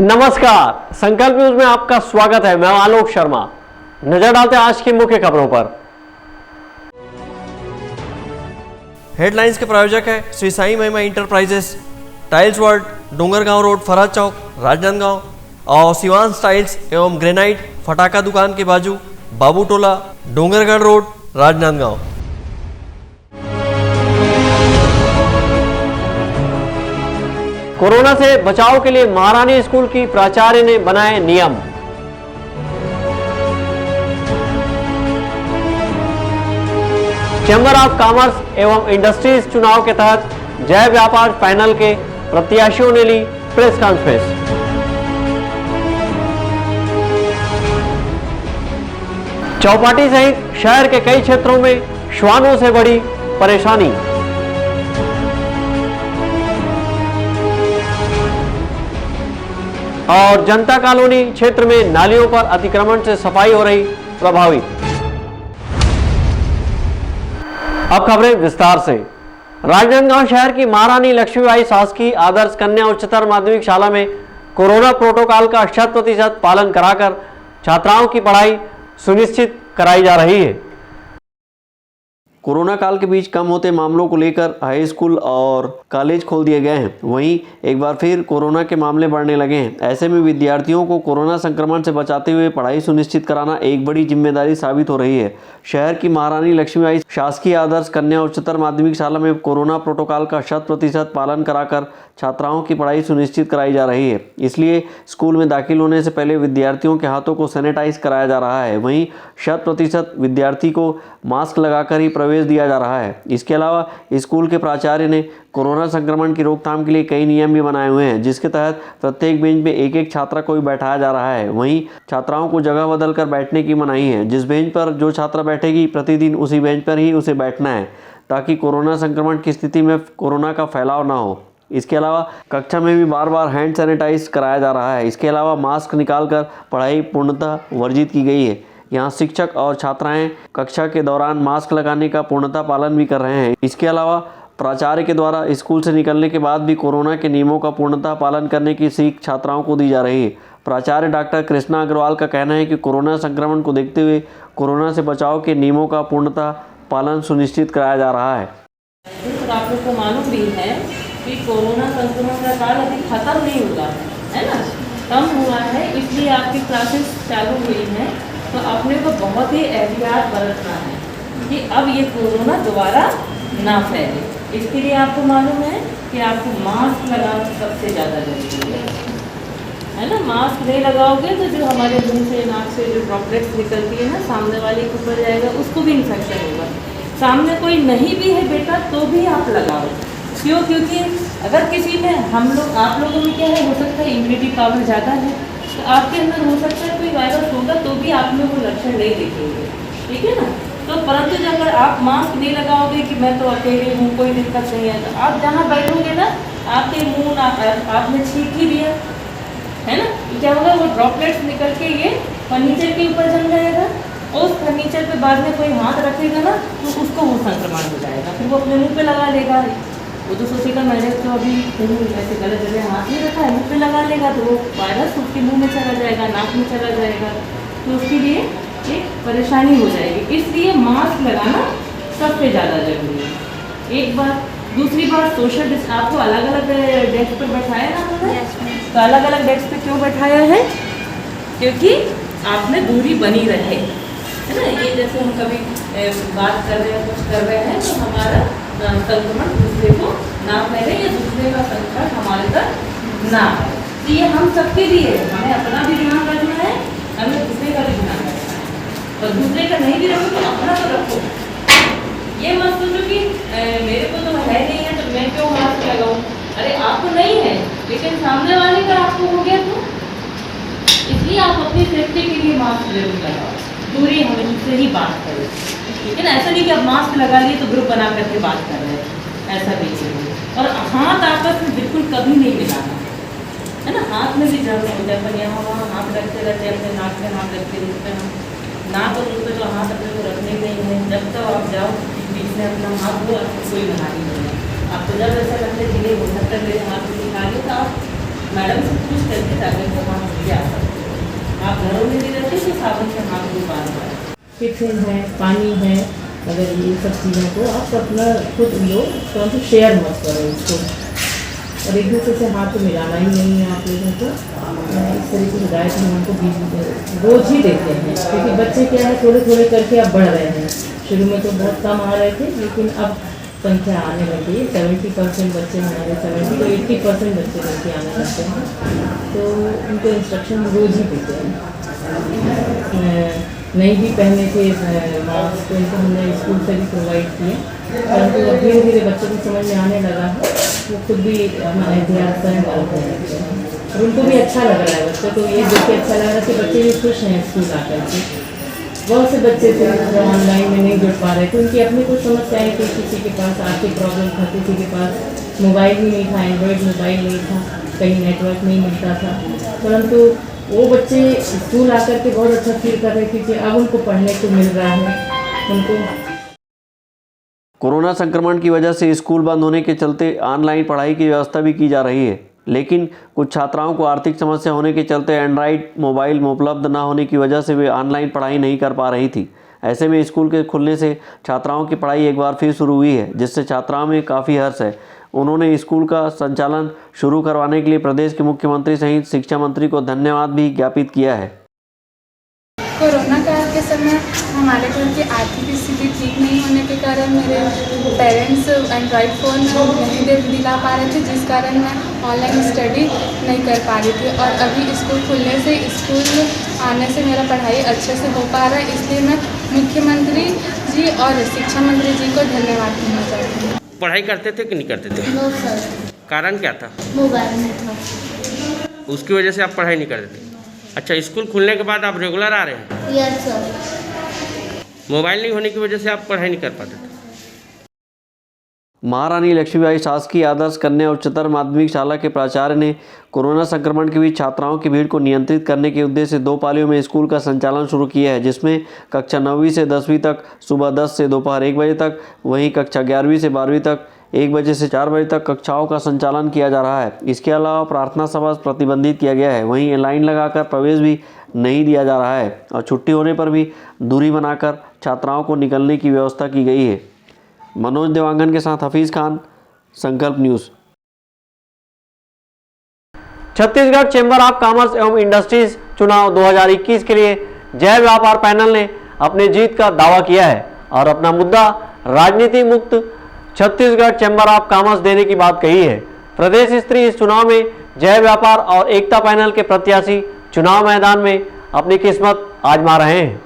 नमस्कार, संकल्प न्यूज में आपका स्वागत है। मैं आलोक शर्मा। नजर डालते हैं आज की मुख्य खबरों पर। हेडलाइंस के प्रायोजक है Shri Sai Mahima enterprises, tiles world, Dongargaon road, Faraz Chowk, Rajnandgaon और शिवांश टाइल्स एवं ग्रेनाइट, फटाका दुकान के बाजू, बाबू टोला, डोंगरगढ़ रोड, राजनांदगांव। कोरोना से बचाव के लिए महारानी स्कूल की प्राचार्य ने बनाए नियम। चैम्बर ऑफ कॉमर्स एवं इंडस्ट्रीज चुनाव के तहत जय व्यापार पैनल के प्रत्याशियों ने ली प्रेस कॉन्फ्रेंस। चौपाटी सहित शहर के कई क्षेत्रों में श्वानों से बढ़ी परेशानी। और जनता कॉलोनी क्षेत्र में नालियों पर अतिक्रमण से सफाई हो रही प्रभावित। अब खबरें विस्तार से। राजनांदगांव शहर की महारानी लक्ष्मीबाई शासकीय आदर्श कन्या उच्चतर माध्यमिक शाला में कोरोना प्रोटोकॉल का 100% पालन कराकर छात्राओं की पढ़ाई सुनिश्चित कराई जा रही है। कोरोना काल के बीच कम होते मामलों को लेकर हाई स्कूल और कॉलेज खोल दिए गए हैं। वहीं एक बार फिर कोरोना के मामले बढ़ने लगे हैं। ऐसे में विद्यार्थियों को कोरोना संक्रमण से बचाते हुए पढ़ाई सुनिश्चित कराना एक बड़ी जिम्मेदारी साबित हो रही है। शहर की महारानी लक्ष्मीबाई शासकीय आदर्श कन्या उच्चतर माध्यमिक शाला में कोरोना प्रोटोकॉल का 100% पालन कराकर छात्राओं की पढ़ाई सुनिश्चित कराई जा रही है। इसलिए स्कूल में दाखिल होने से पहले विद्यार्थियों के हाथों को सैनिटाइज कराया जा रहा है। वहीं 100% विद्यार्थी को मास्क लगाकर ही प्रवेश दिया जा रहा है। इसके अलावा स्कूल के प्राचार्य ने कोरोना संक्रमण की रोकथाम के लिए कई नियम भी बनाए हुए हैं, जिसके तहत प्रत्येक बेंच पे एक छात्रा को भी बैठाया जा रहा है। वहीं छात्राओं को जगह बदल कर बैठने की मनाही है। जिस बेंच पर जो छात्रा बैठेगी प्रतिदिन उसी बेंच पर ही उसे बैठना है, ताकि कोरोना संक्रमण की स्थिति में कोरोना का फैलाव ना हो। इसके अलावा कक्षा में भी बार बार हैंड सैनिटाइज कराया जा रहा है। इसके अलावा मास्क निकालकर पढ़ाई पूर्णतः वर्जित की गई है। यहाँ शिक्षक और छात्राएं कक्षा के दौरान मास्क लगाने का पूर्णतः पालन भी कर रहे हैं। इसके अलावा प्राचार्य के द्वारा स्कूल से निकलने के बाद भी कोरोना के नियमों का पूर्णतः पालन करने की सीख छात्राओं को दी जा रही है। प्राचार्य डॉक्टर कृष्णा अग्रवाल का कहना है कि कोरोना संक्रमण को देखते हुए कोरोना से बचाव के नियमों का पूर्णतः पालन सुनिश्चित कराया जा रहा है। तो आप लोग को मालूम भी है कि कोरोना संक्रमण का काल अभी खत्म नहीं हुआ है ना, कम हुआ है, इसलिए आपकी क्लासेस चालू हुई हैं। तो अपने को बहुत ही एहतियात बरतना है कि अब ये कोरोना दोबारा ना फैले। इसके लिए आपको मालूम है कि आपको मास्क लगाना सबसे ज़्यादा जरूरी है ना। मास्क नहीं लगाओगे तो जो हमारे मुंह से नाक से जो ड्रॉपलेट्स निकलती है ना, सामने वाले के ऊपर जाएगा, उसको भी इन्फेक्शन होगा। सामने कोई नहीं भी है बेटा तो भी आप लगाओ। क्यों? क्योंकि अगर किसी में आप लोगों में क्या है, हो सकता है इम्यूनिटी पावर ज़्यादा है, तो आपके अंदर हो सकता है कोई वायरस होगा तो भी आप में वो लक्षण नहीं दिखेंगे, ठीक है ना। तो परंतु जब अगर आप मास्क नहीं लगाओगे कि मैं तो अकेले हूँ, कोई दिक्कत नहीं है, तो आप जहाँ बैठोगे ना, आपके मुँह आपने छींक ही दिया है ना, क्या होगा, वो ड्रॉपलेट्स निकल के ये फर्नीचर के ऊपर जम जाएगा। और उस फर्नीचर पे बाद में कोई हाथ रखेगा ना तो उसको वो संक्रमण हो जाएगा, फिर वो अपने मुँह पे लगा लेगा। वो तो सोचेगा मैंने तो अभी कहीं ऐसे गलत जगह हाथ नहीं रखा है, मुँह पे लगा लेगा तो वो वायरस उसके मुँह में चला जाएगा, नाक में चला जाएगा, तो उसके लिए एक परेशानी हो जाएगी। इसलिए मास्क लगाना सबसे ज़्यादा जरूरी है। एक बात। दूसरी बात, सोशल डिस्टेंस। आपको अलग अलग डेस्क पर बैठाया ना हमने, तो अलग अलग डेस्क पे क्यों बैठाया है? क्योंकि आप में दूरी बनी रहे, है ना। ये जैसे हम कभी बात कर रहे हैं, कुछ कर रहे हैं, तो हमारा संक्रमण दूसरे को ना फैले या दूसरे का संक्रमण हमारे तक ना आए। तो ये हम सबके लिए है, हमें अपना भी ध्यान रखना है, हमें दूसरे का भी ध्यान रखना है। और दूसरे का नहीं भी रखो तो अपना तो रखो। ये मत सोचो कि मेरे को तो है नहीं है तो मैं क्यों मास्क लगाऊं। अरे आपको नहीं है लेकिन सामने वाले का आपको हो गया तो इसलिए आप अपनी सेफ्टी के लिए मास्क जरूर लगाओ। दूरी हमेशा ही बात करें, ठीक है ना। ऐसा नहीं कि आप मास्क लगा लिए तो ग्रुप बना करके बात कर रहे हैं, ऐसा भी चाहिए। और हाथ आपस में बिल्कुल कभी नहीं मिलाना, है ना। हाथ में भी जर्म होता है, पर यहाँ वहाँ हाथ रखते रहते हैं, अपने नाक में हाथ रखते रहते हैं। नाक और मुँह पे तो हाथ अपने को रखने नहीं है। जब तक आप जाओ बीच में अपना हाथ हो, आपको कोई मना नहीं होगा। आपको जब ऐसा लगता है कि नहीं हो सकता मेरे हाथ में दिखा रही तो आप मैडम से पूछ करके ताकि वो हाथ धो के आ सकते। आप घरों में भी रहते हैं साबुन से हाथ धो बार-बार। टिफिन है, पानी है, अगर ये सब चीज़ों को आप अपना खुद लो, परंतु शेयर मत करो इसको। और एक दूसरे से हाथ मिलाना ही नहीं है आप लोगों को। इस तरह की हिदायत हम उनको रोज ही देते हैं, क्योंकि बच्चे क्या है थोड़े थोड़े करके अब बढ़ रहे हैं। शुरू में तो बहुत कम आ रहे थे, लेकिन अब संख्या आने लगी है। 70% बच्चे हमारे 70 to 80% बच्चे बल्कि आने लगते हैं। तो उनको इंस्ट्रक्शन रोज ही देते हैं। नहीं भी पहने थे मास्क, तो इनको हमने स्कूल से भी प्रोवाइड किए, परंतु अब धीरे धीरे बच्चों को समझ में आने लगा है, वो खुद भी हमारे एहतियात स्वयं करते हैं और उनको भी अच्छा लग रहा है। बच्चों को ये देख के अच्छा लग रहा है कि बच्चे भी खुश हैं स्कूल आकर के। बहुत से बच्चे थे जो ऑनलाइन में नहीं जुड़ पा रहे थे, उनकी अपनी कुछ समस्याएं थी, किसी के पास आर्थिक प्रॉब्लम था, किसी के पास मोबाइल ही नहीं था, एंड्रॉयड मोबाइल नहीं था, कहीं नेटवर्क नहीं मिलता था, परंतु वो बच्चे स्कूल आकर के बहुत अच्छा फील कर रहे थे कि अब उनको पढ़ने को मिल रहा है। उनको कोरोना संक्रमण की वजह से स्कूल बंद होने के चलते ऑनलाइन पढ़ाई की व्यवस्था भी की जा रही है, लेकिन कुछ छात्राओं को आर्थिक समस्या होने के चलते एंड्रॉइड मोबाइल उपलब्ध न होने की वजह से वे ऑनलाइन पढ़ाई नहीं कर पा रही थी। ऐसे में स्कूल के खुलने से छात्राओं की पढ़ाई एक बार फिर शुरू हुई है, जिससे छात्राओं में काफ़ी हर्ष है। उन्होंने स्कूल का संचालन शुरू करवाने के लिए प्रदेश के मुख्यमंत्री सहित शिक्षा मंत्री को धन्यवाद भी ज्ञापित किया है। कोरोना काल के समय हमारे घर की आर्थिक स्थिति ठीक नहीं होने के कारण मेरे पेरेंट्स एंड्रॉयड फ़ोन नहीं दिला पा रहे थे, जिस कारण मैं ऑनलाइन स्टडी नहीं कर पा रही थी। और अभी स्कूल खुलने से, स्कूल आने से मेरा पढ़ाई अच्छे से हो पा रहा है, इसलिए मैं मुख्यमंत्री जी और शिक्षा मंत्री जी को धन्यवाद देना चाहती हूँ। पढ़ाई करते थे कि नहीं करते थे? नो सर, कारण क्या था? मोबाइल में था। उसकी वजह से आप पढ़ाई नहीं करते थे? अच्छा, स्कूल खुलने के बाद आप रेगुलर आ रहे हैं? Yes sir. मोबाइल नहीं होने की वजह से आप पढ़ाई नहीं कर पाते थे? महारानी लक्ष्मीबाई शासकीय आदर्श कन्या उच्चतर माध्यमिक शाला के प्राचार्य ने कोरोना संक्रमण के बीच छात्राओं की भीड़ को नियंत्रित करने के उद्देश्य से 2 पालियों में स्कूल का संचालन शुरू किया है, जिसमें कक्षा 9वीं से 10वीं तक सुबह 10 से दोपहर 1 बजे तक, वहीं कक्षा 11वीं से 12वीं तक 1 बजे से 4 बजे तक कक्षाओं का संचालन किया जा रहा है। इसके अलावा प्रार्थना सभा प्रतिबंधित किया गया है, वहीं लाइन लगाकर प्रवेश भी नहीं दिया जा रहा है और छुट्टी होने पर भी दूरी बनाकर छात्राओं को निकलने की व्यवस्था की गई है। मनोज देवांगन के साथ हफीज़ खान, संकल्प news. Chhattisgarh chamber of commerce एवं इंडस्ट्रीज चुनाव 2021 के लिए जय व्यापार पैनल ने अपनी जीत का दावा किया है और अपना मुद्दा राजनीति मुक्त छत्तीसगढ़ चैम्बर ऑफ कॉमर्स देने की बात कही है। प्रदेश स्तरीय इस चुनाव में जय व्यापार और एकता पैनल के प्रत्याशी चुनाव मैदान में अपनी किस्मत आजमा रहे हैं।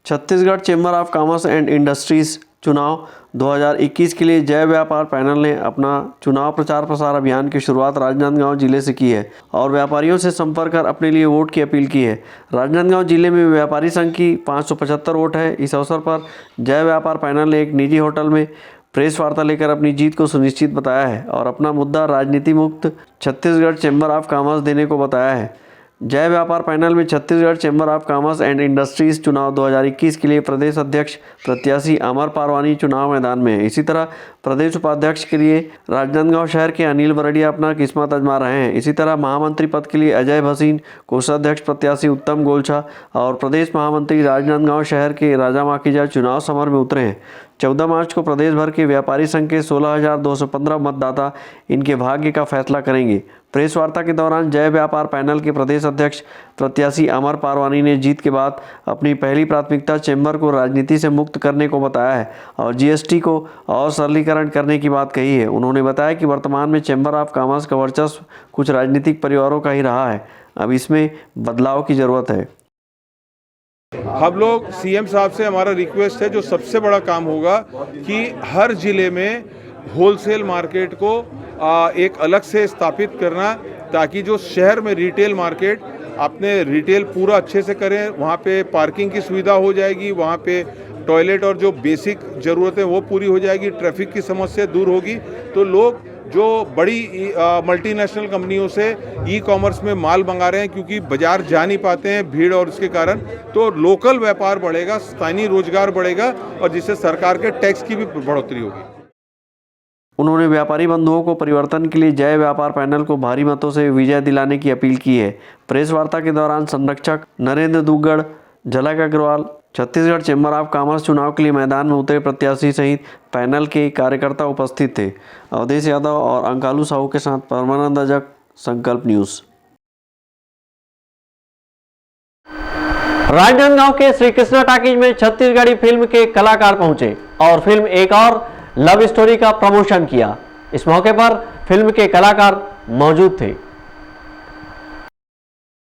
Chhattisgarh chamber of commerce and industries चुनाव 2021 के लिए जय व्यापार पैनल ने अपना चुनाव प्रचार प्रसार अभियान की शुरुआत राजनांदगांव जिले से की है और व्यापारियों से संपर्क कर अपने लिए वोट की अपील की है। राजनांदगांव जिले में व्यापारी संघ की 575 वोट है। इस अवसर पर जय व्यापार पैनल ने एक निजी होटल में प्रेस वार्ता लेकर अपनी जीत को सुनिश्चित बताया है और अपना मुद्दा राजनीति मुक्त छत्तीसगढ़ चैम्बर ऑफ कॉमर्स देने को बताया है। जय व्यापार पैनल में Chhattisgarh chamber of commerce and industries चुनाव 2021 के लिए प्रदेश अध्यक्ष प्रत्याशी अमर पारवानी चुनाव मैदान में है। इसी तरह प्रदेश उपाध्यक्ष के लिए राजनांदगांव शहर के अनिल बरडिया अपना किस्मत आजमा रहे हैं। इसी तरह महामंत्री पद के लिए अजय भसीन, कोषाध्यक्ष प्रत्याशी उत्तम गोलछा और प्रदेश महामंत्री राजनांदगांव शहर के राजा माखीजा चुनाव समर में उतरे हैं। 14 मार्च को प्रदेश भर के व्यापारी संघ के 16,215 मतदाता इनके भाग्य का फैसला करेंगे। प्रेस वार्ता के दौरान जय व्यापार पैनल के प्रदेश अध्यक्ष प्रत्याशी अमर पारवानी ने जीत के बाद अपनी पहली प्राथमिकता चैम्बर को राजनीति से मुक्त करने को बताया है और जीएसटी को और सरलीकरण करने की बात कही है। उन्होंने बताया कि वर्तमान में चैम्बर ऑफ कॉमर्स का वर्चस्व कुछ राजनीतिक परिवारों का ही रहा है, अब इसमें बदलाव की ज़रूरत है। हम लोग सीएम साहब से हमारा रिक्वेस्ट है, जो सबसे बड़ा काम होगा कि हर जिले में होलसेल मार्केट को एक अलग से स्थापित करना, ताकि जो शहर में रिटेल मार्केट अपने रिटेल पूरा अच्छे से करें। वहाँ पे पार्किंग की सुविधा हो जाएगी, वहाँ पे टॉयलेट और जो बेसिक ज़रूरतें वो पूरी हो जाएगी, ट्रैफिक की समस्या दूर होगी। तो लोग जो बड़ी मल्टीनेशनल कंपनियों से ई कॉमर्स में माल मंगा रहे हैं, क्योंकि बाजार जा नहीं पाते हैं भीड़ और इसके कारण, तो लोकल व्यापार बढ़ेगा, स्थानीय रोजगार बढ़ेगा और जिससे सरकार के टैक्स की भी बढ़ोतरी होगी। उन्होंने व्यापारी बंधुओं को परिवर्तन के लिए जय व्यापार पैनल को भारी मतों से विजय दिलाने की अपील की है। प्रेस वार्ता के दौरान संरक्षक Narendra Duggar, Jhalak Agarwal, Chhattisgarh chamber of commerce चुनाव के लिए मैदान में उतरे प्रत्याशी सहित पैनल के कार्यकर्ता उपस्थित थे। अवधेश यादव और अंकालू साहू के साथ परमानंद अजक, संकल्प न्यूज। राजनांदगांव के श्री कृष्णा टॉकीज में छत्तीसगढ़ी फिल्म के कलाकार पहुंचे और फिल्म एक और लव स्टोरी का प्रमोशन किया। इस मौके पर फिल्म के कलाकार मौजूद थे।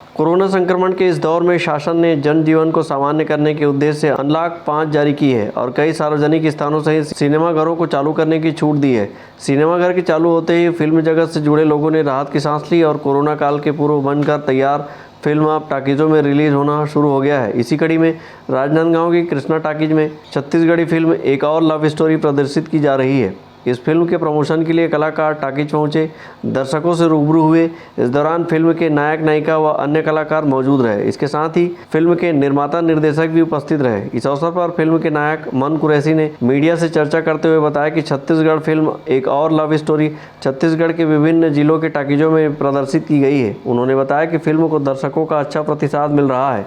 कोरोना संक्रमण के इस दौर में शासन ने जनजीवन को सामान्य करने के उद्देश्य से अनलॉक 5 जारी की है और कई सार्वजनिक स्थानों सहित सिनेमाघरों को चालू करने की छूट दी है। सिनेमाघर के चालू होते ही फिल्म जगत से जुड़े लोगों ने राहत की सांस ली और कोरोना काल के पूर्व बनकर तैयार फिल्म अब टाकीजों में रिलीज होना शुरू हो गया है। इसी कड़ी में राजनांदगांव की कृष्णा टॉकीज में छत्तीसगढ़ी फिल्म एक और लव स्टोरी प्रदर्शित की जा रही है। इस फिल्म के प्रमोशन के लिए कलाकार टॉकीज पहुंचे, दर्शकों से रूबरू हुए। इस दौरान फिल्म के नायक नायिका व अन्य कलाकार मौजूद रहे। इसके साथ ही फिल्म के निर्माता निर्देशक भी उपस्थित रहे। इस अवसर पर फिल्म के नायक मन कुरैशी ने मीडिया से चर्चा करते हुए बताया कि छत्तीसगढ़ फिल्म एक और लव स्टोरी छत्तीसगढ़ के विभिन्न जिलों के टॉकीजों में प्रदर्शित की गई है। उन्होंने बताया कि फिल्म को दर्शकों का अच्छा प्रतिसाद मिल रहा है।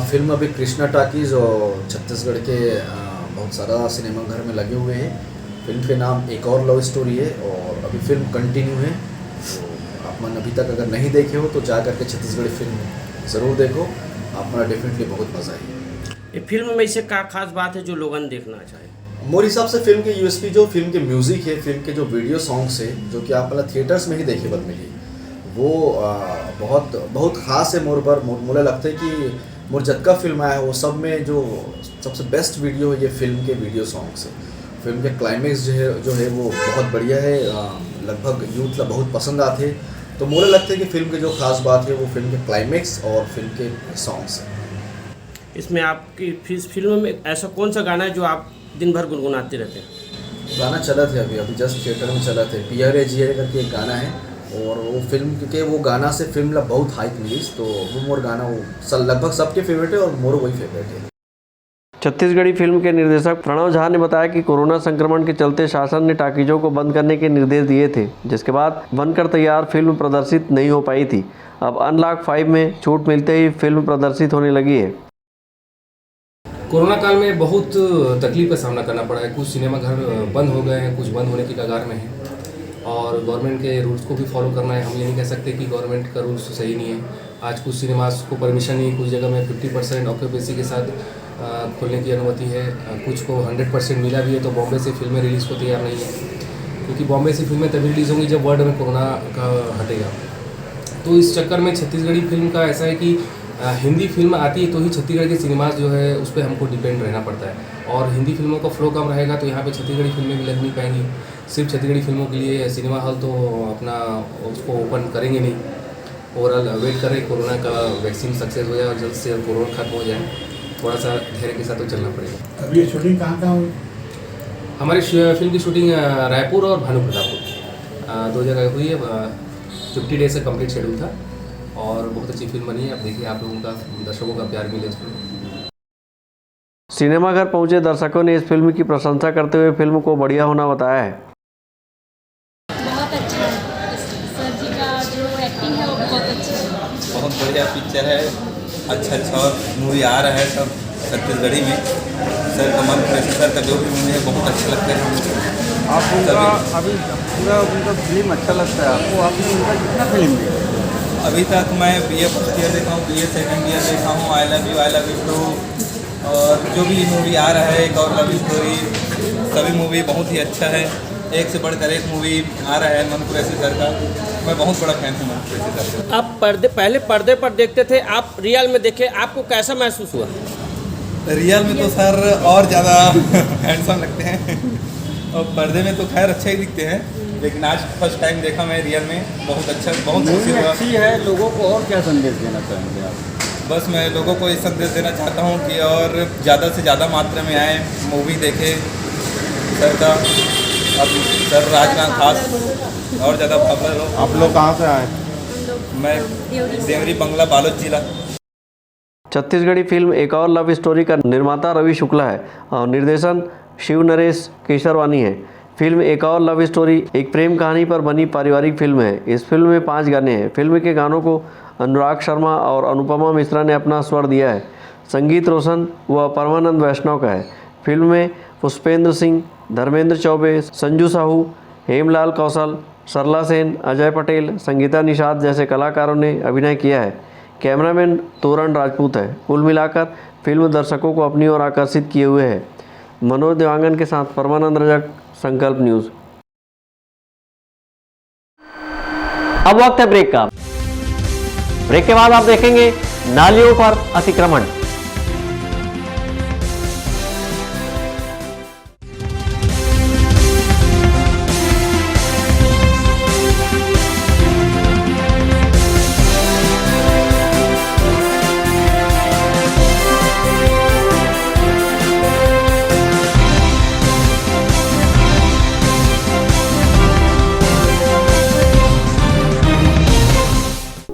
फिल्म अभी कृष्णा टॉकीज और छत्तीसगढ़ के बहुत सारा सिनेमा घर में लगे हुए हैं। फिल्म के नाम एक और लव स्टोरी है और अभी फिल्म कंटिन्यू है। तो आप मन अभी तक अगर नहीं देखे हो तो जा करके छत्तीसगढ़ी फिल्म ज़रूर देखो, आपका डेफिनेटली बहुत मज़ा आएगी। ये फिल्म में से क्या खास बात है जो लोगन देखना चाहे? मोर हिसाब से फिल्म के यूएसपी जो फिल्म के म्यूज़िक है, फिल्म के जो वीडियो सॉन्ग्स है जो कि आप मतलब थिएटर्स में ही देखेबल मिली, वो बहुत ख़ास है। मोरे लगता है कि मोर जतका फिल्म आया है वो सब में जो सबसे बेस्ट वीडियो है ये फिल्म के वीडियो सॉन्ग्स है। फिल्म के क्लाइमेक्स जो है वो बहुत बढ़िया है, लगभग यूथ ला बहुत पसंद आते। तो मुझे लगता है कि फिल्म की जो खास बात है वो फिल्म के क्लाइमेक्स और फिल्म के सॉन्ग्स हैं। इसमें आपकी फिल्म में ऐसा कौन सा गाना है जो आप दिन भर गुनगुनाते रहते हैं? गाना चला थे अभी जस्ट थिएटर में चला थे, पियरे जियरे करके एक गाना है और वो फिल्म क्योंकि वो गाना से फिल्म ला बहुत हाइप मिली, तो वो मोर गाना वो लगभग सबके फेवरेट है और मोर वही फेवरेट है। छत्तीसगढ़ी फिल्म के निर्देशक प्रणव झा ने बताया कि कोरोना संक्रमण के चलते शासन ने टाकीजों को बंद करने के निर्देश दिए थे, जिसके बाद बनकर तैयार फिल्म प्रदर्शित नहीं हो पाई थी। अब अनलॉक 5 में छूट मिलते ही फिल्म प्रदर्शित होने लगी है। कोरोना काल में बहुत तकलीफ का सामना करना पड़ा है। कुछ सिनेमा घर बंद हो गए हैं, कुछ बंद होने की कगार में हैं और गवर्नमेंट के रूल्स को भी फॉलो करना है। हम ये नहीं कह सकते कि गवर्नमेंट का रूल्स सही नहीं है। आज कुछ सिनेमास को परमिशन नहीं, कुछ जगह में 50% ऑक्यूपेंसी के साथ खोलने की अनुमति है, कुछ को 100% मिला भी है। तो बॉम्बे से फिल्में रिलीज़ को तैयार नहीं है, क्योंकि बॉम्बे से फिल्में तभी रिलीज़ होंगी जब वर्ल्ड में कोरोना का हटेगा। तो इस चक्कर में छत्तीसगढ़ी फिल्म का ऐसा है कि हिंदी फिल्म आती है तो ही छत्तीसगढ़ के सिनेमास जो है उस पर हमको डिपेंड रहना पड़ता है और हिंदी फिल्मों का फ्लो कम रहेगा तो यहाँ पे छत्तीसगढ़ी फिल्में भी लग नहीं पाएंगी। सिर्फ छत्तीसगढ़ी फिल्मों के लिए सिनेमा हॉल तो अपना उसको ओपन करेंगे नहीं। ओवरऑल वेट करें कोरोना का वैक्सीन सक्सेस हो जाए और जल्द से जल्द कोरोना खत्म हो जाए। थोड़ा सा धैर्य के साथ तो चलना पड़ेगा। अभी शूटिंग कहाँ हुई? हमारी फिल्म की शूटिंग रायपुर और भानु प्रतापपुर 2 जगह हुई है। 50 डेज का कंप्लीट शेड्यूल था और बहुत अच्छी फिल्म बनी है। अब देखिए आप लोगों का, दर्शकों का प्यार मिले इसमें। सिनेमाघर पहुंचे दर्शकों ने इस फिल्म की प्रशंसा करते हुए फिल्म को बढ़िया होना बताया है। बहुत अच्छा है, सर जी का जो एक्टिंग है वो बहुत अच्छा है। बहुत बढ़िया पिक्चर है, अच्छा और मूवी आ रहा है सब छत्तीसगढ़ी में। सर का मन कुरैशी सर का जो भी मूवी है बहुत अच्छा लगता है हमको। आप उनका अभी पूरा उनका फिल्म अच्छा लगता है आपको? आपने उनका कितना फिल्म देखा? अभी तक मैं BA फर्स्ट ईयर देखा हूँ, BA सेकेंड ईयर देखा हूँ, आई लव यू 2 और जो भी मूवी आ रहा है एक और लव स्टोरी, सभी मूवी बहुत ही अच्छा है। एक से बढ़कर एक मूवी आ रहा है मन कुरैशी सर का। मैं बहुत बड़ा फैन हूँ मन कुरैशी सर का। आप पहले पर्दे पर देखते थे, आप रियल में देखे, आपको कैसा महसूस हुआ? रियल में तो सर और ज़्यादा हैंडसम लगते हैं और पर्दे में तो खैर अच्छा ही दिखते हैं, लेकिन आज फर्स्ट टाइम देखा मैं रियल में, बहुत अच्छा, बहुत अच्छी है। लोगों को और क्या संदेश देना चाहेंगे आप? बस मैं लोगों को ये संदेश देना चाहता हूँ कि और ज़्यादा से ज़्यादा मात्रा में आए, मूवी देखें सर का। अब सर राजनाथ खास और ज़्यादा पॉपुलर हो। आप लोग कहाँ से आए? मैं देवरी बंगला बालोद जिला। छत्तीसगढ़ी फिल्म एक और लव स्टोरी का निर्माता रवि शुक्ला है और निर्देशन शिव नरेश केशरवानी है। फिल्म एक और लव स्टोरी, एक प्रेम कहानी पर बनी पारिवारिक फिल्म है। इस फिल्म में 5 गाने हैं। फिल्म के गानों को अनुराग शर्मा और अनुपमा मिश्रा ने अपना स्वर दिया है। संगीत रोशन व परमानंद वैष्णव का है। फिल्म में पुष्पेंद्र सिंह, धर्मेंद्र चौबे, संजू साहू, हेमलाल कौशल, सरला सेन, अजय पटेल, संगीता निषाद जैसे कलाकारों ने अभिनय किया है। कैमरामैन तोरण राजपूत है। कुल मिलाकर फिल्म दर्शकों को अपनी ओर आकर्षित किए हुए है। मनोज देवांगन के साथ परमानंद रजक, संकल्प न्यूज़। अब वक्त है ब्रेक का। ब्रेक के बाद आप देखेंगे नालियों पर अतिक्रमण।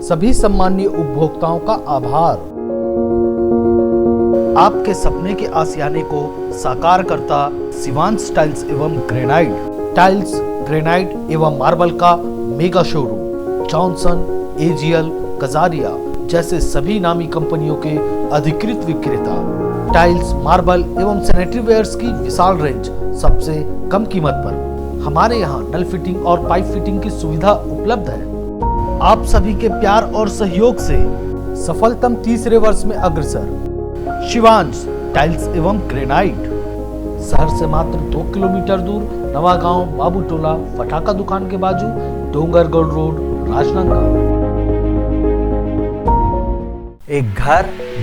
सभी सम्मानीय उपभोक्ताओं का आभार। आपके सपने के आशियाने को साकार करता शिवांश टाइल्स एवं ग्रेनाइट। टाइल्स, ग्रेनाइट एवं मार्बल का mega showroom. Johnson, AGL, Kajaria जैसे सभी नामी कंपनियों के अधिकृत विक्रेता। टाइल्स, मार्बल एवं सैनिटरी वेयर्स की विशाल रेंज सबसे कम कीमत पर। हमारे यहाँ नल फिटिंग और पाइप फिटिंग की सुविधा उपलब्ध है। आप सभी के प्यार और सहयोग से सफलतम तीसरे वर्ष में अग्रसर शिवांश टाइल्स एवं ग्रेनाइट। शहर से मात्र 2 किलोमीटर दूर, नवागांव बाबू टोला फटाका दुकान के बाजू, डोंगरगढ़ रोड, राजनांदगांव। एक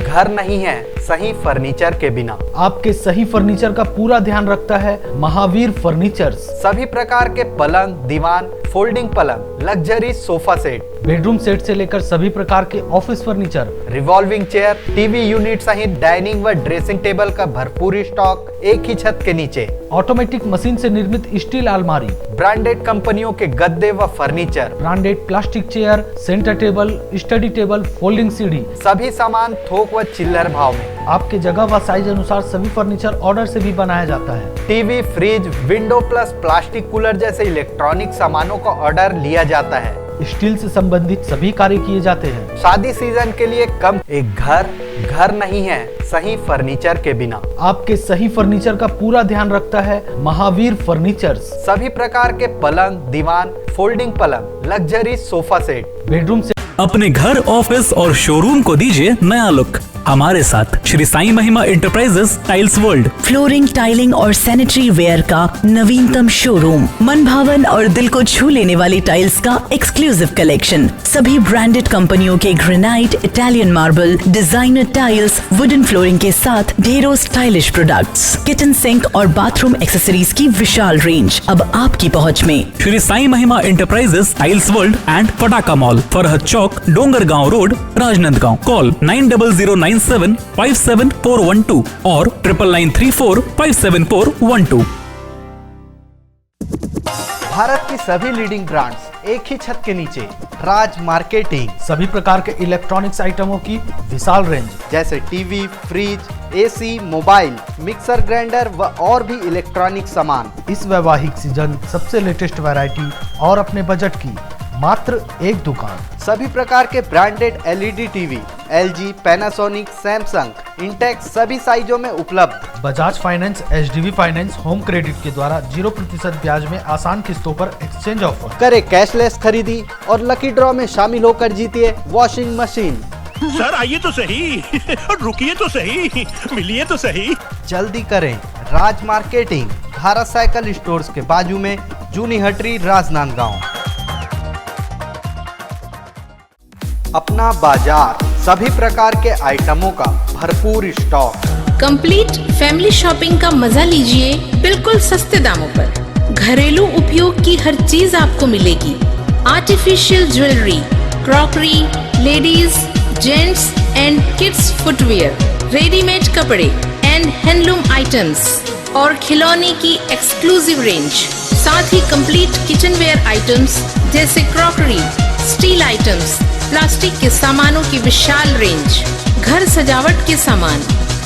घर नहीं है सही फर्नीचर के बिना। आपके सही फर्नीचर का पूरा ध्यान रखता है महावीर फर्नीचर्स। सभी प्रकार के पलंग, दीवान, फोल्डिंग पलंग, luxury sofa set, bedroom set से लेकर सभी प्रकार के office furniture, revolving chair, TV unit सहित डाइनिंग व ड्रेसिंग टेबल का भरपूर स्टॉक एक ही छत के नीचे। ऑटोमेटिक मशीन से निर्मित स्टील अलमारी, ब्रांडेड कंपनियों के गद्दे व furniture, branded plastic chair, centre table, study table, folding सीढ़ी, सभी सामान थोक व चिल्लर भाव में। आपके जगह व साइज अनुसार सभी फर्नीचर ऑर्डर से भी बनाया जाता है। TV, fridge, window plus plastic cooler जैसे इलेक्ट्रॉनिक सामानों का ऑर्डर लिया जाता है। स्टील से संबंधित सभी कार्य किए जाते हैं। शादी सीजन के लिए कम। एक घर नहीं है सही फर्नीचर के बिना। आपके सही फर्नीचर का पूरा ध्यान रखता है महावीर फर्नीचर्स। सभी प्रकार के पलंग, दीवान, फोल्डिंग पलंग, लग्जरी सोफा सेट, बेडरूम से। अपने घर, ऑफिस और शोरूम को दीजिए नया लुक हमारे साथ। श्री साईं महिमा enterprises tiles world. Flooring, tiling और सैनिटरी वेयर का नवीनतम शोरूम। मन भावन और दिल को छू लेने वाली टाइल्स का एक्सक्लूसिव कलेक्शन। सभी ब्रांडेड कंपनियों के granite, Italian marble, designer tiles, wooden flooring के साथ ढेरों स्टाइलिश प्रोडक्ट्स, किचन सिंक और बाथरूम एक्सेसरीज की विशाल रेंज अब आपकी पहुंच में। श्री साईं महिमा इंटरप्राइजेस टाइल्स वर्ल्ड एंड फटाका मॉल, फरहद चौक, डोंगरगांव रोड, राजनांदगांव। कॉल 9009757412 और 9994574412। भारत की सभी लीडिंग ब्रांड्स एक ही छत के नीचे। राज मार्केटिंग। सभी प्रकार के इलेक्ट्रॉनिक्स आइटमों की विशाल रेंज जैसे TV, fridge, AC, mobile, mixer grinder व और भी इलेक्ट्रॉनिक सामान। इस वैवाहिक सीजन सबसे लेटेस्ट वैरायटी और अपने बजट की मात्र एक दुकान। सभी प्रकार के branded LED TV, LG, Panasonic, Samsung, Intex सभी साइजों में उपलब्ध। Bajaj finance, HDB finance, home credit के द्वारा 0% ब्याज में आसान किस्तों पर एक्सचेंज ऑफर। करे कैशलेस खरीदी और लकी ड्रॉ में शामिल होकर जीतिए वॉशिंग मशीन। सर आइए तो सही, रुकिए तो सही, मिलिए तो सही। जल्दी करें, राज मार्केटिंग, भारत साइकिल स्टोर्स के बाजू में, जूनी हटरी, राजनांदगांव। अपना बाजार, सभी प्रकार के आइटमों का भरपूर स्टॉक। कंप्लीट फैमिली शॉपिंग का मजा लीजिए बिल्कुल सस्ते दामों पर। घरेलू उपयोग की हर चीज आपको मिलेगी। Artificial jewellery, crockery, ladies, gents and kids footwear, readymade कपड़े एंड हैंडलूम आइटम्स और खिलौने की एक्सक्लूसिव रेंज। साथ ही कंप्लीट किचनवेयर आइटम्स जैसे क्रॉकरी, स्टील आइटम्स, प्लास्टिक के सामानों की विशाल रेंज, घर सजावट के सामान,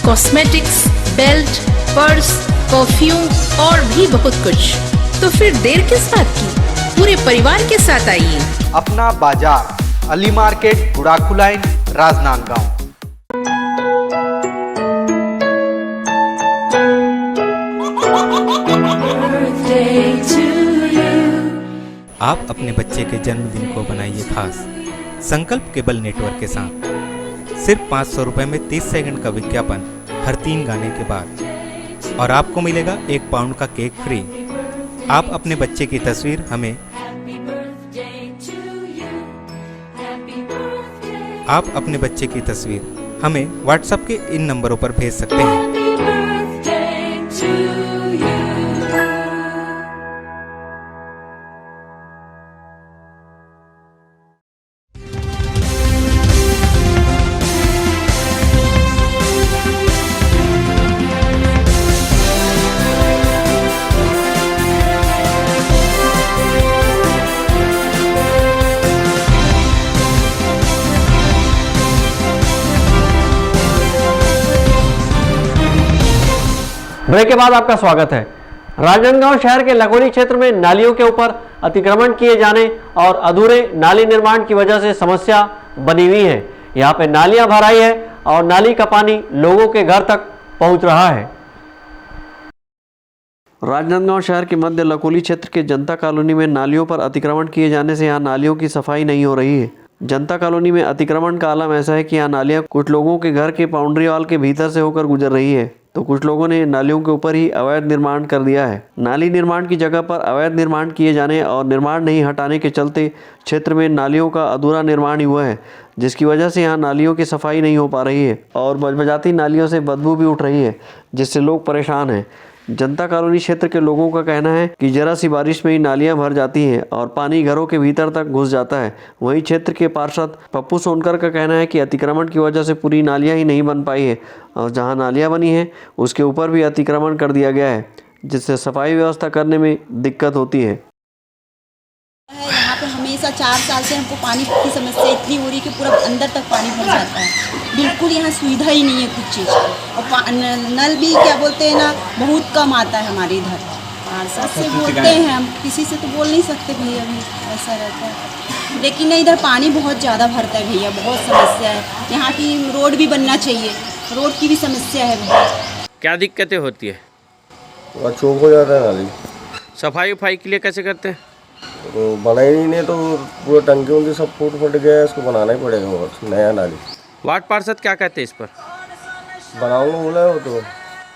कॉस्मेटिक्स, बेल्ट, पर्स, परफ्यूम और भी बहुत कुछ। तो फिर देर किस बात की, पूरे परिवार के साथ आइए। अपना बाजार, अली मार्केट, गुड़ाखू लाइन, राजनांदगांव। आप अपने बच्चे के जन्मदिन को बनाइए खास संकल्प केबल नेटवर्क के साथ। सिर्फ 500 रुपये में 30 सेकंड का विज्ञापन हर 3 गाने के बाद, और आपको मिलेगा 1 पाउंड का केक फ्री। आप अपने बच्चे की तस्वीर हमें व्हाट्सएप के इन नंबरों पर भेज सकते हैं। ब्रेक के बाद आपका स्वागत है। राजनांदगांव शहर के लखोली क्षेत्र में नालियों के ऊपर अतिक्रमण किए जाने और अधूरे नाली निर्माण की वजह से समस्या बनी हुई है। यहाँ पे नालियां भर आई है और नाली का पानी लोगों के घर तक पहुंच रहा है। राजनांदगांव शहर के मध्य लखोली क्षेत्र के जनता कॉलोनी में नालियों पर अतिक्रमण किए जाने से यहाँ नालियों की सफाई नहीं हो रही है। जनता कॉलोनी में अतिक्रमण का आलम ऐसा है कि यहाँ नालियाँ कुछ लोगों के घर के बाउंड्री वॉल के भीतर से होकर गुजर रही है, तो कुछ लोगों ने नालियों के ऊपर ही अवैध निर्माण कर दिया है। नाली निर्माण की जगह पर अवैध निर्माण किए जाने और निर्माण नहीं हटाने के चलते क्षेत्र में नालियों का अधूरा निर्माण हुआ है, जिसकी वजह से यहाँ नालियों की सफाई नहीं हो पा रही है और बजबजाती नालियों से बदबू भी उठ रही है, जिससे लोग परेशान हैं। जनता कॉलोनी क्षेत्र के लोगों का कहना है कि जरा सी बारिश में ही नालियां भर जाती हैं और पानी घरों के भीतर तक घुस जाता है। वहीं क्षेत्र के पार्षद पप्पू सोनकर का कहना है कि अतिक्रमण की वजह से पूरी नालियां ही नहीं बन पाई है और जहां नालियां बनी हैं उसके ऊपर भी अतिक्रमण कर दिया गया है, जिससे सफाई व्यवस्था करने में दिक्कत होती है। यहाँ पे हमेशा 4 साल से हमको पानी की समस्या इतनी हो रही कि पूरा अंदर तक पानी भर जाता है। बिल्कुल यहाँ सुविधा ही नहीं है कुछ चीज़ की, और नल भी क्या बोलते हैं ना, बहुत कम आता है हमारे इधर। पार्षद से बोलते हैं, हम किसी से तो बोल नहीं सकते भैया, अभी ऐसा रहता है। लेकिन इधर पानी बहुत ज़्यादा भरता है भैया, बहुत समस्या है। यहाँ की रोड भी बनना चाहिए, रोड की भी समस्या है बहुत। क्या दिक्कतें होती है? चौक हो जाता है नाली। सफाई उफाई के लिए कैसे करते हैं? तो बनाई नहीं तो पूरा टंकी उनकी सब फट गया है, इसको बनाना ही पड़ेगा बहुत नया नाली। वार्ड पार्षद क्या कहते हैं इस पर? बनाऊंगा बोला है वो तो।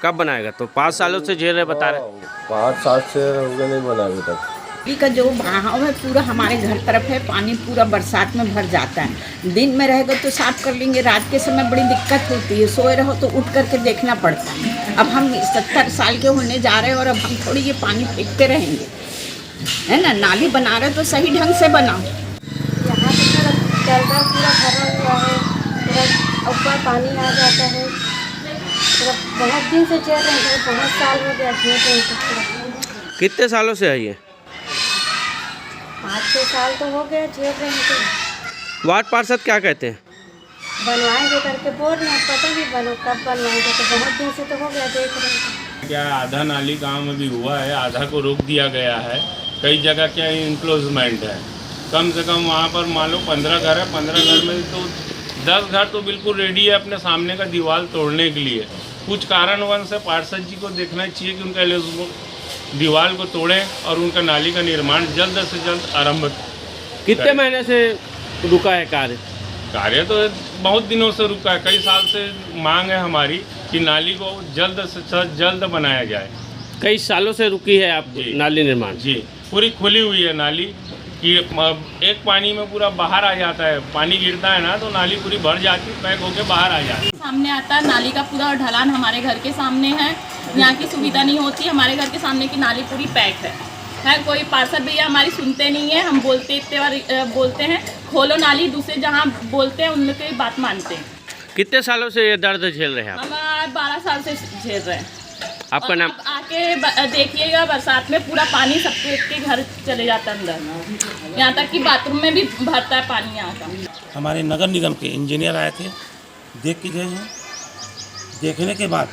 कब बनाएगा? तो 5 सालों से झेल रहे बता रहे। 5-7 से हो गए, नहीं बना अभी तक। नदी का जो बहाव है पूरा हमारे घर तरफ है, पानी पूरा बरसात में भर जाता है। दिन में रहेगा तो साफ कर लेंगे, रात के समय बड़ी दिक्कत होती है, सोए रहो तो उठ करके देखना पड़ता है। अब हम 70 साल के होने जा रहे हैं और अब हम थोड़ी ये पानी फेंकते रहेंगे, है ना। नाली बना रहे तो सही ढंग से बनाओ। यहाँ पे पूरा भरा हुआ है, पूरा ऊपर पानी आ जाता है। बहुत दिन से झेल रहे हैं, बहुत साल हो गया झेल रहे हैं। कितने सालों से है ये? 5-6 साल तो हो गए झेल रहे हैं। वार्ड पार्षद क्या कहते हैं? बनवाएंगे करके बोल रहे हैं, पता नहीं बनो कब बनवाएंगे, तो बहुत दिन से तो हो गया देख रहे हैं। क्या आधा नाली गांव में भी हुआ है, आधा को रोक दिया गया है। कई जगह क्या इंक्लोजमेंट है, कम से कम वहाँ पर मान लो 15 घर है, 15 घर में तो 10 घर तो बिल्कुल रेडी है अपने सामने का दीवार तोड़ने के लिए। कुछ कारणवश से पार्षद जी को देखना चाहिए कि उनका दीवार को तोड़ें और उनका नाली का निर्माण जल्द से जल्द आरंभ। कितने महीने से रुका है कार्य? कार्य तो बहुत दिनों से रुका है, कई साल से मांग है हमारी कि नाली को जल्द से जल्द बनाया जाए। कई सालों से रुकी है आपकी नाली निर्माण? जी, पूरी खुली हुई है नाली कि एक पानी में पूरा बाहर आ जाता है, पानी गिरता है ना तो नाली पूरी भर जाती है, पैक होके बाहर आ जाती है। सामने आता है नाली का पूरा ढलान हमारे घर के सामने है, यहाँ की सुविधा नहीं होती। हमारे घर के सामने की नाली पूरी पैक है। कोई पार्षद भैया हमारी सुनते नहीं है, हम बोलते इतने बार बोलते हैं खोलो नाली, दूसरे जहाँ बोलते हैं उनकी बात मानते हैं। कितने सालों से ये दर्द झेल रहे हैं आप? हम 12 साल से झेल रहे हैं। आपका नाम? आके देखिएगा, बरसात में पूरा पानी सबके घर चले जाता है अंदर, यहाँ तक कि बाथरूम में भी भरता है पानी यहाँ का। हमारे नगर निगम के इंजीनियर आए थे, देख के गए हैं। देखने के बाद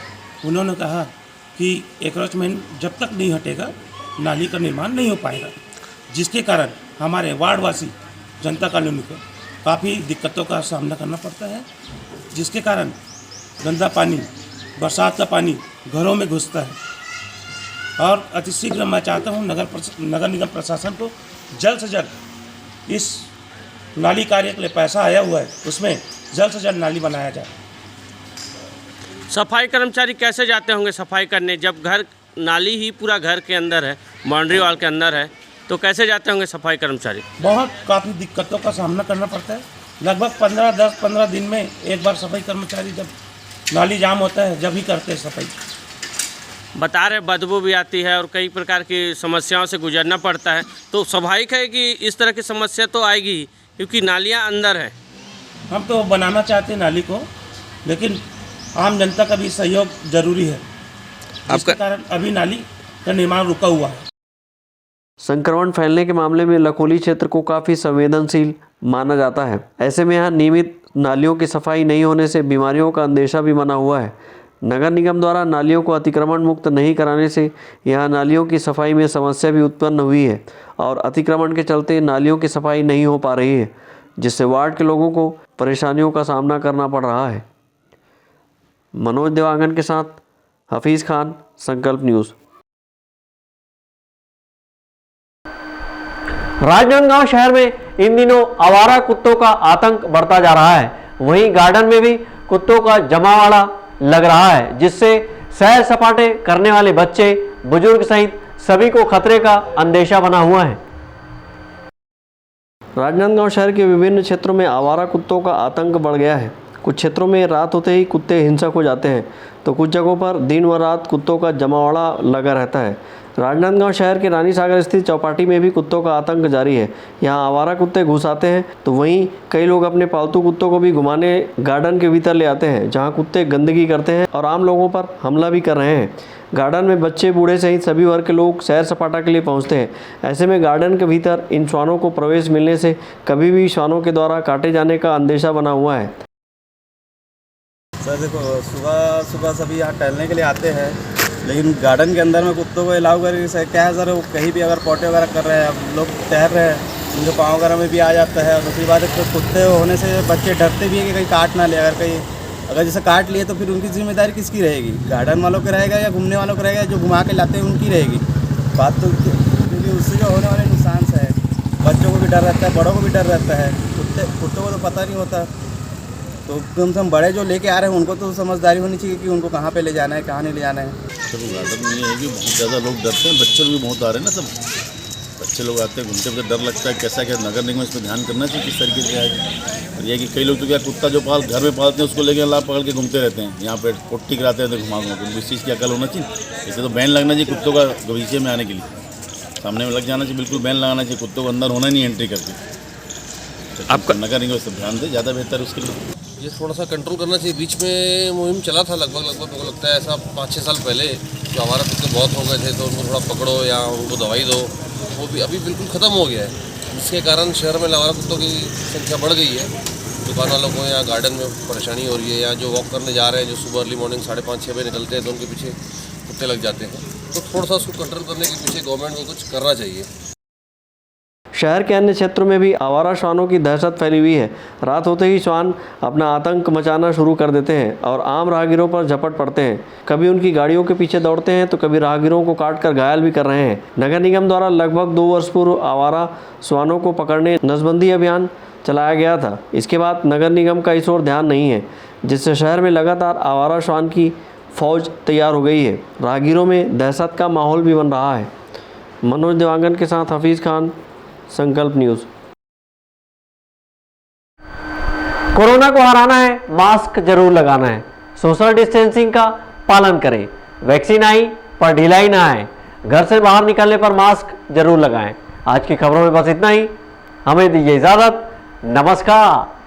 उन्होंने कहा कि एंक्रोचमेंट जब तक नहीं हटेगा नाली का निर्माण नहीं हो पाएगा, जिसके कारण हमारे वार्डवासी जनता कॉलोनी को काफ़ी दिक्कतों का सामना करना पड़ता है, जिसके कारण गंदा पानी, बरसात का पानी घरों में घुसता है। और अतिशीघ्र मैं चाहता हूँ नगर निगम प्रशासन को जल्द से जल्द इस नाली कार्य के लिए पैसा आया हुआ है, उसमें जल्द से जल्द नाली बनाया जाए। सफाई कर्मचारी कैसे जाते होंगे सफाई करने, जब घर नाली ही पूरा घर के अंदर है, बाउंड्री वॉल के अंदर है, तो कैसे जाते होंगे सफाई कर्मचारी? बहुत काफ़ी दिक्कतों का सामना करना पड़ता है। लगभग 10-15 दिन में एक बार सफाई कर्मचारी जब नाली जाम होता है जब ही करते हैं सफाई। बता रहे बदबू भी आती है और कई प्रकार की समस्याओं से गुजरना पड़ता है, तो स्वाभाविक है कि इस तरह की समस्या तो आएगी क्योंकि नालियाँ अंदर हैं। हम तो बनाना चाहते हैं नाली को, लेकिन आम जनता का भी सहयोग जरूरी है, जिसके कारण अभी नाली का निर्माण रुका हुआ है। संक्रमण फैलने के मामले में लखोली क्षेत्र को काफ़ी संवेदनशील माना जाता है। ऐसे में यहाँ नियमित नालियों की सफाई नहीं होने से बीमारियों का अंदेशा भी बना हुआ है। नगर निगम द्वारा नालियों को अतिक्रमण मुक्त नहीं कराने से यहाँ नालियों की सफाई में समस्या भी उत्पन्न हुई है और अतिक्रमण के चलते नालियों की सफाई नहीं हो पा रही है, जिससे वार्ड के लोगों को परेशानियों का सामना करना पड़ रहा है। मनोज देवांगन के साथ हफीज़ खान, संकल्प न्यूज़। राजनांदगांव शहर में इन दिनों आवारा कुत्तों का आतंक बढ़ता जा रहा है। वहीं गार्डन में भी कुत्तों का जमावड़ा लग रहा है, जिससे सैर सपाटे करने वाले बच्चे, बुजुर्ग सहित सभी को खतरे का अंदेशा बना हुआ है। राजनांदगांव शहर के विभिन्न क्षेत्रों में आवारा कुत्तों का आतंक बढ़ गया है। कुछ क्षेत्रों में रात होते ही कुत्ते हिंसक हो जाते हैं, तो कुछ जगहों पर दिन व रात कुत्तों का जमावड़ा लगा रहता है। राजनांदगांव शहर के रानी सागर स्थित चौपाटी में भी कुत्तों का आतंक जारी है। यहाँ आवारा कुत्ते घुस आते हैं, तो वहीं कई लोग अपने पालतू कुत्तों को भी घुमाने गार्डन के भीतर ले आते हैं, जहाँ कुत्ते गंदगी करते हैं और आम लोगों पर हमला भी कर रहे हैं। गार्डन में बच्चे, बूढ़े सहित सभी वर्ग के लोग सैर सपाटा के लिए पहुँचते हैं। ऐसे में गार्डन के भीतर इन श्वानों को प्रवेश मिलने से कभी भी श्वानों के द्वारा काटे जाने का अंदेशा बना हुआ है। सर देखो, सुबह सुबह सभी यहाँ टहलने के लिए आते हैं, लेकिन गार्डन के अंदर में कुत्तों को अलाउ कर क्या है सर, वो कहीं भी अगर पोटे वगैरह कर रहे हैं, अब लोग तैर रहे हैं, उनके पाँव वगैरह में भी आ जाता है। और दूसरी बात है, कुत्ते होने से बच्चे डरते भी हैं कि कहीं काट ना ले। अगर जैसे काट लिए तो फिर उनकी जिम्मेदारी किसकी रहेगी? गार्डन वालों की रहेगा या घूमने वालों को रहेगा? जो घुमा के लाते हैं उनकी रहेगी बात। तो क्योंकि उससे जो होने वाले नुकसान है, बच्चों को भी डर रहता है, बड़ों को भी डर रहता है। कुत्तों को तो पता नहीं होता, तो कम से कम बड़े जो लेके आ रहे हैं उनको तो समझदारी होनी चाहिए कि उनको कहाँ पे ले जाना है, कहाँ नहीं ले जाना है। तो गार्डन में ये है कि बहुत ज़्यादा लोग डरते हैं, बच्चे लोग भी बहुत आ रहे हैं ना, सब बच्चे लोग आते हैं, घूमते फिरते डर लगता है। कैसा क्या नगर निगम इस पर ध्यान करना चाहिए किस तरीके से आएगी। और ये कि कई लोग तो क्या कुत्ता जो घर में पालते हैं उसको लेकर लाभ पकड़ के घूमते रहते हैं, यहाँ पे पोट्टी कराते हैं, तो घुमा घुमा इस चीज़ की अकल होना चाहिए। इसे तो बैन लगना चाहिए कुत्तों का बगीचे में आने के लिए, सामने में लग जाना चाहिए, बिल्कुल बैन लगाना चाहिए। कुत्तों को अंदर होना नहीं एंट्री करके। आपका नगर निगम इस पर ध्यान दे, ज़्यादा बेहतर उसके लिए। ये थोड़ा सा कंट्रोल करना चाहिए। बीच में मुहिम चला था लगभग मेरे को लगता है ऐसा 5-6 साल पहले, जो आवारा कुत्ते बहुत हो गए थे, तो उनको थोड़ा पकड़ो या उनको दवाई दो, वो भी अभी बिल्कुल ख़त्म हो गया है। जिसके कारण शहर में आवारा कुत्तों की संख्या बढ़ गई है। दुकान वालों को या गार्डन में परेशानी हो रही है, या जो वॉक करने जा रहे हैं, जो सुबह अर्ली मॉर्निंग 5:30-6 बजे निकलते हैं, तो उनके पीछे कुत्ते लग जाते हैं। तो थोड़ा सा उसको कंट्रोल करने के पीछे गवर्नमेंट को कुछ करना चाहिए। शहर के अन्य क्षेत्रों में भी आवारा श्वानों की दहशत फैली हुई है। रात होते ही श्वान अपना आतंक मचाना शुरू कर देते हैं और आम राहगीरों पर झपट पड़ते हैं। कभी उनकी गाड़ियों के पीछे दौड़ते हैं, तो कभी राहगीरों को काटकर घायल भी कर रहे हैं। नगर निगम द्वारा लगभग 2 वर्ष पूर्व आवारा श्वानों को पकड़ने नसबंदी अभियान चलाया गया था। इसके बाद नगर निगम का इस ओर ध्यान नहीं है, जिससे शहर में लगातार आवारा श्वान की फौज तैयार हो गई है। राहगीरों में दहशत का माहौल भी बन रहा है। मनोज देवांगन के साथ हफीज़ खान, संकल्प न्यूज़। कोरोना को हराना है, मास्क जरूर लगाना है, सोशल डिस्टेंसिंग का पालन करें। वैक्सीन आई पर ढिलाई ना आए, घर से बाहर निकलने पर मास्क जरूर लगाएं। आज की खबरों में बस इतना ही, हमें दीजिए इजाज़त। नमस्कार।